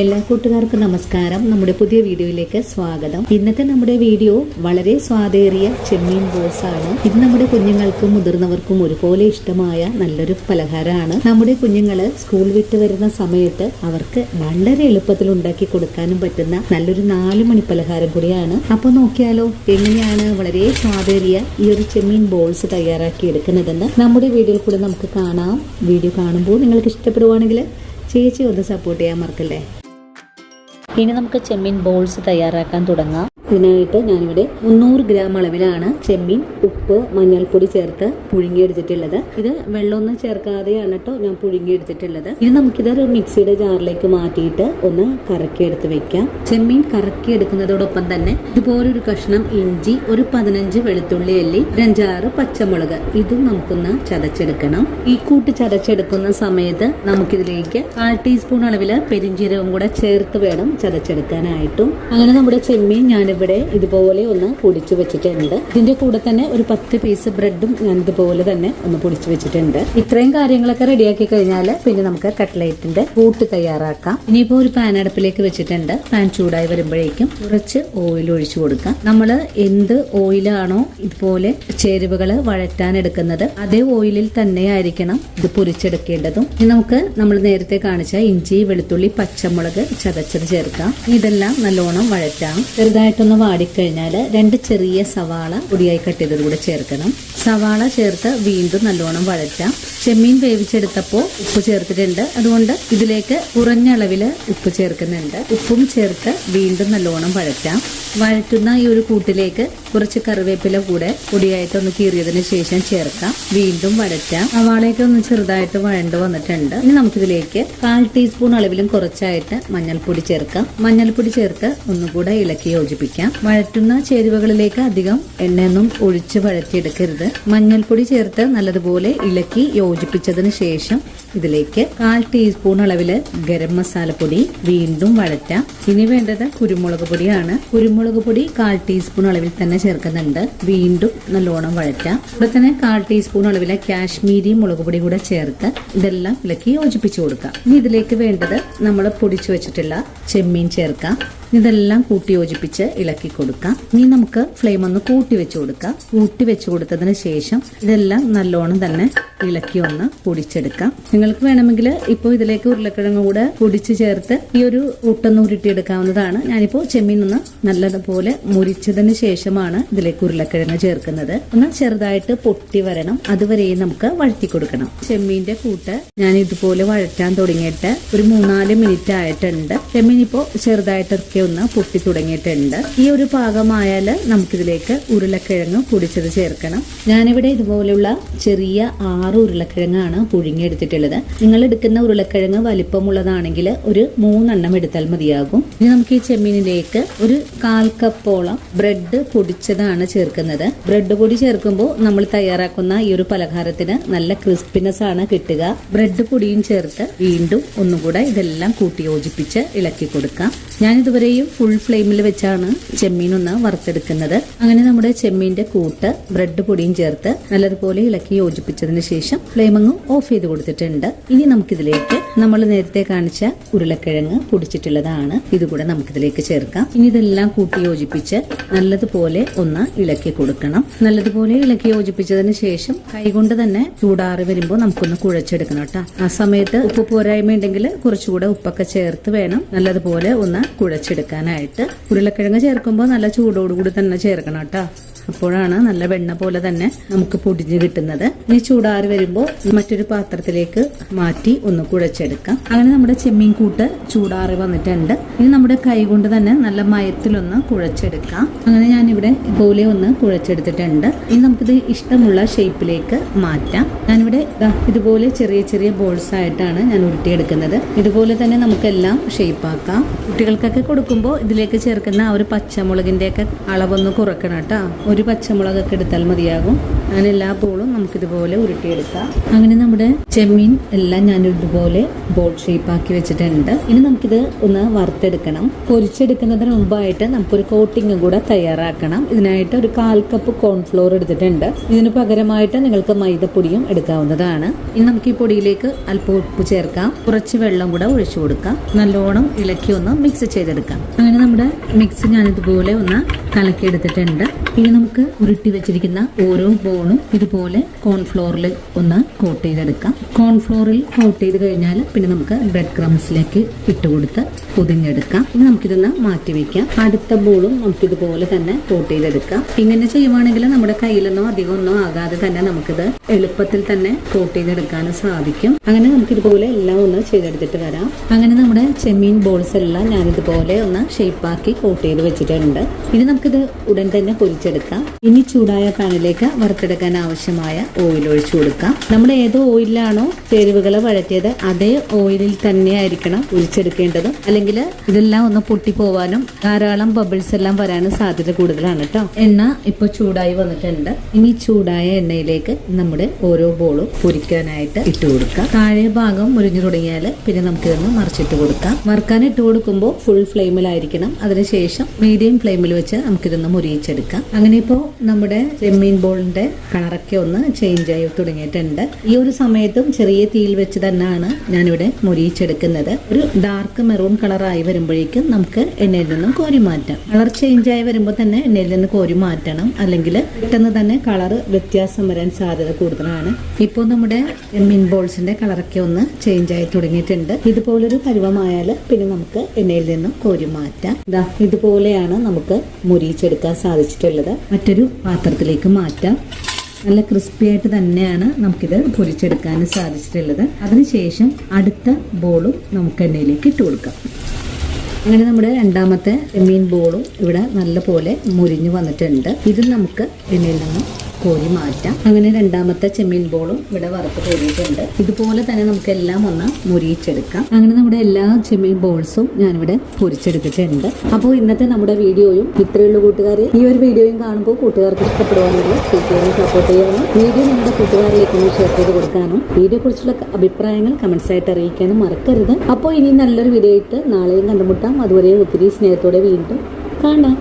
എല്ലാ കൂട്ടുകാർക്കും നമസ്കാരം. നമ്മുടെ പുതിയ വീഡിയോയിലേക്ക് സ്വാഗതം. ഇന്നത്തെ നമ്മുടെ വീഡിയോ വളരെ സ്വാദേറിയ ചെമ്മീൻ ബോൾസ് ആണ്. ഇത് നമ്മുടെ കുഞ്ഞുങ്ങൾക്കും മുതിർന്നവർക്കും ഒരുപോലെ ഇഷ്ടമായ നല്ലൊരു പലഹാരമാണ്. നമ്മുടെ കുഞ്ഞുങ്ങള് സ്കൂൾ വിട്ട് വരുന്ന സമയത്ത് അവർക്ക് വളരെ എളുപ്പത്തിൽ ഉണ്ടാക്കി കൊടുക്കാനും പറ്റുന്ന നല്ലൊരു 4 മണി പലഹാരം കൂടിയാണ്. അപ്പൊ നോക്കിയാലോ എങ്ങനെയാണ് വളരെ സ്വാദേറിയ ഈ ഒരു ചെമ്മീൻ ബോൾസ് തയ്യാറാക്കി എടുക്കുന്നതെന്ന് നമ്മുടെ വീഡിയോയിൽ കൂടെ നമുക്ക് കാണാം. വീഡിയോ കാണുമ്പോൾ നിങ്ങൾക്ക് ഇഷ്ടപ്പെടുവാണെങ്കിൽ ചേച്ചി ഒന്ന് സപ്പോർട്ട് ചെയ്യാൻ മറക്കല്ലേ. ഇനി നമുക്ക് ചെമ്മീൻ ബോൾസ് തയ്യാറാക്കാൻ തുടങ്ങാം. ഇതിനായിട്ട് ഞാനിവിടെ 300 ഗ്രാം അളവിലാണ് ചെമ്മീൻ ഉപ്പ് മഞ്ഞൾപ്പൊടി ചേർത്ത് പുഴുങ്ങിയെടുത്തിട്ടുള്ളത്. ഇത് വെള്ളമൊന്നും ചേർക്കാതെയാണ് കേട്ടോ ഞാൻ പുഴുങ്ങിയെടുത്തിട്ടുള്ളത്. ഇനി നമുക്കിതൊരു മിക്സിയുടെ ജാറിലേക്ക് മാറ്റിയിട്ട് ഒന്ന് കറക്കിയെടുത്ത് വെക്കാം. ചെമ്മീൻ കറക്കിയെടുക്കുന്നതോടൊപ്പം തന്നെ ഇതുപോലൊരു കഷ്ണം ഇഞ്ചി, ഒരു 15 വെളുത്തുള്ളി അല്ലി, 5-6 പച്ചമുളക് ഇതും നമുക്കൊന്ന് ചതച്ചെടുക്കണം. ഈ കൂട്ട് ചതച്ചെടുക്കുന്ന സമയത്ത് നമുക്കിതിലേക്ക് 1/4 ടീസ്പൂൺ അളവില് പെരിഞ്ജീരകം കൂടെ ചേർത്ത് വേണം ചതച്ചെടുക്കാനായിട്ടും. അങ്ങനെ നമ്മുടെ ചെമ്മീൻ ഞാനിവിടെ ഇതുപോലെ ഒന്ന് പൊടിച്ചു വെച്ചിട്ടുണ്ട്. ഇതിന്റെ കൂടെ തന്നെ ഒരു 10 പീസ് ബ്രെഡും ഞാൻ ഇതുപോലെ തന്നെ ഒന്ന് പൊടിച്ചു വെച്ചിട്ടുണ്ട്. ഇത്രയും കാര്യങ്ങളൊക്കെ റെഡിയാക്കി കഴിഞ്ഞാൽ പിന്നെ നമുക്ക് കട്ട്ലേറ്റിന്റെ കൂട്ട് തയ്യാറാക്കാം. ഇനിയിപ്പോ ഒരു പാൻ അടുപ്പിലേക്ക് വെച്ചിട്ടുണ്ട്. പാൻ ചൂടായി വരുമ്പോഴേക്കും കുറച്ച് ഓയിൽ ഒഴിച്ചു കൊടുക്കാം. നമ്മൾ എന്ത് ഓയിലാണോ ഇതുപോലെ ചേരുവകള് വഴറ്റാൻ എടുക്കുന്നത് അതേ ഓയിലിൽ തന്നെ ആയിരിക്കണം ഇത് പൊരിച്ചെടുക്കേണ്ടതും. ഇനി നമുക്ക് നമ്മൾ നേരത്തെ കാണിച്ച ഇഞ്ചി, വെളുത്തുള്ളി, പച്ചമുളക് ചതച്ചത് ചേർക്കാം. ഇതെല്ലാം നല്ലോണം വഴറ്റാം. ചെറുതായിട്ടൊന്ന് വാടിക്കഴിഞ്ഞാൽ 2 ചെറിയ സവാള പൊടിയായി കട്ട് ചെയ്തത് കൂടെ ചേർക്കണം. സവാള ചേർത്ത് വീണ്ടും നല്ലോണം വഴറ്റാം. ചെമ്മീൻ വേവിച്ചെടുത്തപ്പോൾ ഉപ്പ് ചേർത്തിട്ടുണ്ട്, അതുകൊണ്ട് ഇതിലേക്ക് കുറഞ്ഞ അളവിൽ ഉപ്പ് ചേർക്കുന്നുണ്ട്. ഉപ്പും ചേർത്ത് വീണ്ടും നല്ലോണം വഴറ്റാം. വഴറ്റുന്ന ഈ ഒരു കൂട്ടിലേക്ക് കുറച്ച് കറിവേപ്പില കൂടെ പൊടിയായിട്ടൊന്ന് കീറിയതിന് ശേഷം ചേർക്കാം. വീണ്ടും വഴറ്റാം. സവാളയൊക്കെ ഒന്ന് ചെറുതായിട്ട് വഴണ്ട് വന്നിട്ടുണ്ട്. ഇനി നമുക്കിതിലേക്ക് 1/4 ടീസ്പൂൺ അളവിലും കുറച്ചായിട്ട് മഞ്ഞൾപ്പൊടി ചേർക്കാം. മഞ്ഞൾപ്പൊടി ചേർത്ത് ഒന്നുകൂടെ ഇളക്കി യോജിപ്പിക്കാം. വഴറ്റുന്ന ചേരുവകളിലേക്ക് അധികം എണ്ണയൊന്നും ഒഴിച്ച് വഴറ്റിയെടുക്കരുത്. മഞ്ഞൾപ്പൊടി ചേർത്ത് നല്ലതുപോലെ ഇളക്കി യോജിപ്പിച്ചതിന് ശേഷം ഇതിലേക്ക് 1/4 ടീസ്പൂൺ അളവില് ഗരം മസാലപ്പൊടി വീണ്ടും വഴറ്റാം. ഇനി വേണ്ടത് കുരുമുളക് പൊടിയാണ്. കുരുമുളക് പൊടി 1/4 ടീസ്പൂൺ അളവിൽ തന്നെ ചേർക്കുന്നുണ്ട്. വീണ്ടും നല്ലോണം വഴറ്റാം. ഇവിടെ തന്നെ 1/4 ടീസ്പൂൺ അളവിലെ കാശ്മീരി മുളക് പൊടി കൂടെ ചേർത്ത് ഇതെല്ലാം ഇളക്കി യോജിപ്പിച്ചു കൊടുക്കാം. ഇനി ഇതിലേക്ക് വേണ്ടത് നമ്മൾ പൊടിച്ചു വെച്ചിട്ടുള്ള ചെമ്മീൻ ചേർക്കാം. ഇതെല്ലാം കൂട്ടി യോജിപ്പിച്ച് ഇളക്കി കൊടുക്കാം. ഇനി നമുക്ക് ഫ്ലെയിം ഒന്ന് കൂട്ടി വെച്ച് കൊടുക്കാം. കൂട്ടി വെച്ച് കൊടുത്തതിന് ശേഷം ഇതെല്ലാം നല്ലോണം തന്നെ ഇളക്കി ഒന്ന് പൊടിച്ചെടുക്കാം. നിങ്ങൾക്ക് വേണമെങ്കിൽ ഇപ്പോൾ ഇതിലേക്ക് ഉരുളക്കിഴങ്ങ് കൂടെ പൊടിച്ച് ചേർത്ത് ഈ ഒരു കൂട്ടൊന്ന് ഉരുട്ടിയെടുക്കാവുന്നതാണ്. ഞാനിപ്പോൾ ചെമ്മീൻ ഒന്ന് നല്ലതുപോലെ മുരിച്ചതിന് ശേഷമാണ് ഇതിലേക്ക് ഉരുളക്കിഴങ്ങ് ചേർക്കുന്നത്. ഒന്ന് ചെറുതായിട്ട് പൊട്ടി വരണം, അതുവരെയും നമുക്ക് വഴറ്റി കൊടുക്കണം. ചെമ്മീന്റെ കൂട്ട് ഞാൻ ഇതുപോലെ വഴറ്റാൻ തുടങ്ങിയിട്ട് ഒരു 3-4 മിനിറ്റ് ആയിട്ടുണ്ട്. ചെമ്മീൻ ഇപ്പോൾ ചെറുതായിട്ടൊക്കെ ഒന്ന് പൊട്ടി തുടങ്ങിയിട്ടുണ്ട്. ഈ ഒരു പാകമായാൽ നമുക്കിതിലേക്ക് ഉരുളക്കിഴങ്ങ് പൊടിച്ചത് ചേർക്കണം. ഞാനിവിടെ ഇതുപോലെയുള്ള ചെറിയ 6 ഉരുളക്കിഴങ്ങാണ് പുഴുങ്ങിയെടുത്തിട്ടുള്ളത്. നിങ്ങൾ എടുക്കുന്ന ഉരുളക്കിഴങ്ങ് വലിപ്പമുള്ളതാണെങ്കിൽ ഒരു 3 എണ്ണം എടുത്താൽ മതിയാകും. ഇനി നമുക്ക് ഈ ചെമ്മീനിലേക്ക് ഒരു 1/4 കപ്പോളം ബ്രെഡ് പൊടിച്ചതാണ് ചേർക്കുന്നത്. ബ്രെഡ് പൊടി ചേർക്കുമ്പോൾ നമ്മൾ തയ്യാറാക്കുന്ന ഈ ഒരു പലഹാരത്തിന് നല്ല ക്രിസ്പിനെസ് ആണ് കിട്ടുക. ബ്രെഡ് പൊടിയും ചേർത്ത് വീണ്ടും ഒന്നുകൂടെ ഇതെല്ലാം കൂട്ടി യോജിപ്പിച്ച് ഇളക്കി കൊടുക്കാം. ഞാൻ ഇതുവരെയും ഫുൾ ഫ്ലെയിമിൽ വെച്ചാണ് ചെമ്മീൻ ഒന്ന് വറുത്തെടുക്കുന്നത്. അങ്ങനെ നമ്മുടെ ചെമ്മീന്റെ കൂട്ട് ബ്രെഡ് പൊടിയും ചേർത്ത് നല്ലതുപോലെ ഇളക്കി യോജിപ്പിച്ചതിന് ശേഷം ഫ്ലെയിം അങ്ങ് ഓഫ് ചെയ്ത് കൊടുത്തിട്ടുണ്ട്. ഇനി നമുക്കിതിലേക്ക് നമ്മൾ നേരത്തെ കാണിച്ച ഉരുളക്കിഴങ്ങ് പൊടിച്ചിട്ടുള്ളതാണ്. ഇതുകൂടെ നമുക്കിതിലേക്ക് ചേർക്കാം. ഇനി ഇതെല്ലാം കൂട്ടി യോജിപ്പിച്ച് നല്ലതുപോലെ ഒന്ന് ഇളക്കി കൊടുക്കണം. നല്ലതുപോലെ ഇളക്കി യോജിപ്പിച്ചതിന് ശേഷം കൈകൊണ്ട് തന്നെ ചൂടാറി വരുമ്പോൾ നമുക്കൊന്ന് കുഴച്ചെടുക്കണം കേട്ടോ. ആ സമയത്ത് ഉപ്പ് പോരായ്മ ഉണ്ടെങ്കിൽ കുറച്ചുകൂടെ ഉപ്പൊക്കെ ചേർത്ത് വേണം നല്ലതുപോലെ ഒന്ന് കുഴച്ചെടുക്കാനായിട്ട്. ഉരുളക്കിഴങ്ങ് ചേർക്കുമ്പോൾ നല്ല ചൂടോടുകൂടി തന്നെ ചേർക്കണം കേട്ടോ. അപ്പോഴാണ് നല്ല വെണ്ണ പോലെ തന്നെ നമുക്ക് പൊടിഞ്ഞ് കിട്ടുന്നത്. ഇനി ചൂടാറി വരുമ്പോൾ മറ്റൊരു പാത്രത്തിലേക്ക് മാറ്റി ഒന്ന് കുഴച്ചെടുക്കാം. അങ്ങനെ നമ്മുടെ ചെമ്മീൻ കൂട്ട് ചൂടാറി വന്നിട്ടുണ്ട്. ഇനി നമ്മുടെ കൈ കൊണ്ട് തന്നെ നല്ല മയത്തിലൊന്ന് കുഴച്ചെടുക്കാം. അങ്ങനെ ഞാനിവിടെ ഇതുപോലെ ഒന്ന് കുഴച്ചെടുത്തിട്ടുണ്ട്. ഇനി നമുക്കിത് ഇഷ്ടമുള്ള ഷേപ്പിലേക്ക് മാറ്റാം. ഞാനിവിടെ ഇതുപോലെ ചെറിയ ചെറിയ ബോൾസ് ആയിട്ടാണ് ഞാൻ ഉരുട്ടിയെടുക്കുന്നത്. ഇതുപോലെ തന്നെ നമുക്കെല്ലാം ഷേപ്പാക്കാം. കുട്ടികൾക്കൊക്കെ കൊടുക്കുമ്പോൾ ഇതിലേക്ക് ചേർക്കുന്ന ആ ഒരു പച്ചമുളകിന്റെ ഒക്കെ അളവൊന്ന് കുറക്കണം കേട്ടോ. ഒരു പച്ചമുളകൊക്കെ എടുത്താൽ മതിയാകും. അങ്ങനെ എല്ലാ ബോളും നമുക്കിതുപോലെ ഉരുട്ടിയെടുക്കാം. അങ്ങനെ നമ്മുടെ ചെമ്മീൻ എല്ലാം ഞാൻ ഇതുപോലെ ബോൾ ഷേപ്പാക്കി വെച്ചിട്ടുണ്ട്. ഇനി നമുക്കിത് ഒന്ന് വറുത്തെടുക്കണം. പൊരിച്ചെടുക്കുന്നതിന് മുമ്പായിട്ട് നമുക്കൊരു കോട്ടിങ്ങും കൂടെ തയ്യാറാക്കണം. ഇതിനായിട്ട് ഒരു 1/4 കപ്പ് കോൺഫ്ലോർ എടുത്തിട്ടുണ്ട്. ഇതിന് പകരമായിട്ട് നിങ്ങൾക്ക് മൈദപ്പൊടിയും എടുക്കാവുന്നതാണ്. ഇനി നമുക്ക് ഈ പൊടിയിലേക്ക് അല്പം ഉപ്പ് ചേർക്കാം. കുറച്ച് വെള്ളം കൂടെ ഒഴിച്ചു കൊടുക്കാം. നല്ലോണം ഇളക്കി ഒന്ന് മിക്സ് ചെയ്തെടുക്കാം. അങ്ങനെ നമ്മുടെ മിക്സ് ഞാനിതുപോലെ ഒന്ന് കലക്കി എടുത്തിട്ടുണ്ട്. ഇനി നമുക്ക് ഉരുട്ടി വെച്ചിരിക്കുന്ന ഓരോ ബോളും ഇതുപോലെ കോൺഫ്ലോറിൽ ഒന്ന് കോട്ട് ചെയ്തെടുക്കാം. കോൺഫ്ലോറിൽ കോട്ട് ചെയ്ത് കഴിഞ്ഞാൽ പിന്നെ നമുക്ക് ബ്രെഡ് ക്രംസിലേക്ക് ഇട്ടുകൊടുത്ത് പൊതിഞ്ഞെടുക്കാം. ഇനി നമുക്കിതൊന്ന് മാറ്റി വെക്കാം. അടുത്ത ബോളും നമുക്കിതുപോലെ തന്നെ കോട്ട് ചെയ്തെടുക്കാം. ഇങ്ങനെ ചെയ്യുവാണെങ്കിൽ നമ്മുടെ കയ്യിലൊന്നും അധികമൊന്നും ആകാതെ തന്നെ നമുക്കിത് എളുപ്പത്തിൽ തന്നെ കോട്ട് ചെയ്തെടുക്കാനും സാധിക്കും. അങ്ങനെ നമുക്കിതുപോലെ എല്ലാം ഒന്ന് ചെയ്തെടുത്തിട്ട് വരാം. അങ്ങനെ നമ്മുടെ ചെമ്മീൻ ബോൾസ് എല്ലാം ഞാനിതുപോലെ ഒന്ന് ഷേപ്പാക്കി കോട്ട് ചെയ്ത് വെച്ചിട്ടുണ്ട്. ഇനി നമുക്കിത് ഉടൻ തന്നെ പൊരിച്ചെടുക്കാം. ഇനി ചൂടായ പാനിലേക്ക് വറുത്തെടുക്കാൻ ആവശ്യമായ ഓയിൽ ഒഴിച്ചു കൊടുക്കാം. നമ്മൾ ഏതോ ഓയിലാണോ ചേരുവകൾ വഴറ്റിയത് അതേ ഓയിലിൽ തന്നെ ആയിരിക്കണം ഒഴിച്ചെടുക്കേണ്ടത്. അല്ലെങ്കിൽ ഇതെല്ലാം ഒന്ന് പൊട്ടിപ്പോവാനും ധാരാളം ബബിൾസ് എല്ലാം വരാനും സാധ്യത കൂടുതലാണ് കേട്ടോ. എണ്ണ ഇപ്പോൾ ചൂടായി വന്നിട്ടുണ്ട്. ഇനി ചൂടായ എണ്ണയിലേക്ക് നമ്മുടെ ഓരോ ബോളും പൊരിക്കാനായിട്ട് ഇട്ട് കൊടുക്കാം. താഴെ ഭാഗം മുരിഞ്ഞു തുടങ്ങിയാൽ പിന്നെ നമുക്കിതൊന്ന് മറിച്ചിട്ട് കൊടുക്കാം. വറുക്കാൻ ഇട്ട് കൊടുക്കുമ്പോൾ ഫുൾ ഫ്ലെയിമിലായിരിക്കണം. അതിനുശേഷം മീഡിയം ഫ്ലെയിമിൽ വെച്ച് നമുക്കിതൊന്ന് മുരിയിച്ചെടുക്കാം. അങ്ങനെ ഇപ്പോൾ നമ്മുടെ ചെമ്മീൻ ബോളിന്റെ കളറൊക്കെ ഒന്ന് ചേഞ്ച് ആയി തുടങ്ങിയിട്ടുണ്ട്. ഈ ഒരു സമയത്തും ചെറിയ തീയിൽ വെച്ച് തന്നെയാണ് ഞാനിവിടെ മുരിയിച്ചെടുക്കുന്നത്. ഒരു ഡാർക്ക് മെറൂൺ കളറായി വരുമ്പോഴേക്കും നമുക്ക് എണ്ണയിൽ നിന്നും കോരി മാറ്റാം. കളർ ചേഞ്ച് ആയി വരുമ്പോൾ തന്നെ എണ്ണയിൽ നിന്ന് കോരി മാറ്റണം. അല്ലെങ്കിൽ പെട്ടെന്ന് തന്നെ കളർ വ്യത്യാസം വരാൻ സാധ്യത കൂടുതലാണ്. ഇപ്പോൾ നമ്മുടെ ചെമ്മീൻ ബോൾസിന്റെ കളറൊക്കെ ഒന്ന് ചേഞ്ച് ആയി തുടങ്ങിയിട്ടുണ്ട്. ഇതുപോലൊരു പരുവമായാൽ പിന്നെ നമുക്ക് എണ്ണയിൽ നിന്നും കോരി മാറ്റാം. ഇതുപോലെയാണ് നമുക്ക് മുരിയിച്ചെടുക്കാൻ സാധിച്ചിട്ടുള്ളത്. മറ്റൊരു പാത്രത്തിലേക്ക് മാറ്റാം. നല്ല ക്രിസ്പി ആയിട്ട് തന്നെയാണ് നമുക്കിത് പൊരിച്ചെടുക്കാൻ സാധിച്ചിട്ടുള്ളത്. അതിനുശേഷം അടുത്ത ബോളും നമുക്ക് എണ്ണയിലേക്ക് ഇട്ട് കൊടുക്കാം. അങ്ങനെ നമ്മുടെ രണ്ടാമത്തെ ചെമ്മീൻ ബോളും ഇവിടെ നല്ല പോലെ മുരിഞ്ഞു വന്നിട്ടുണ്ട്. ഇതിൽ നമുക്ക് എണ്ണയിൽ നിന്നും കോരി മാറ്റാം. അങ്ങനെ രണ്ടാമത്തെ ചെമ്മീൻ ബോളും ഇവിടെ വറുത്ത് കോരിയിട്ടുണ്ട്. ഇതുപോലെ തന്നെ നമുക്ക് എല്ലാം ഒന്ന് മുരിയിച്ചെടുക്കാം. അങ്ങനെ നമ്മുടെ എല്ലാ ചെമ്മീൻ ബോൾസും ഞാനിവിടെ പൊരിച്ചെടുത്തിട്ടുണ്ട്. അപ്പോൾ ഇന്നത്തെ നമ്മുടെ വീഡിയോയും ഇത്രയുള്ള കൂട്ടുകാരെ. ഈ ഒരു വീഡിയോയും കാണുമ്പോൾ കൂട്ടുകാർക്ക് ഇഷ്ടപ്പെടുവാണെങ്കിൽ സപ്പോർട്ട് ചെയ്യണം. വീഡിയോ നമ്മുടെ കൂട്ടുകാരിലേക്ക് ഒന്ന് ഷെയർ ചെയ്ത് കൊടുക്കാനും വീഡിയോ കുറിച്ചുള്ള അഭിപ്രായങ്ങൾ കമന്റ്സ് ആയിട്ട് അറിയിക്കാനും മറക്കരുത്. അപ്പോൾ ഇനി നല്ലൊരു വീഡിയോ ആയിട്ട് നാളെയും കണ്ടുമുട്ടാം. അതുവരെ ഒത്തിരി സ്നേഹത്തോടെ വീണ്ടും കാണാം.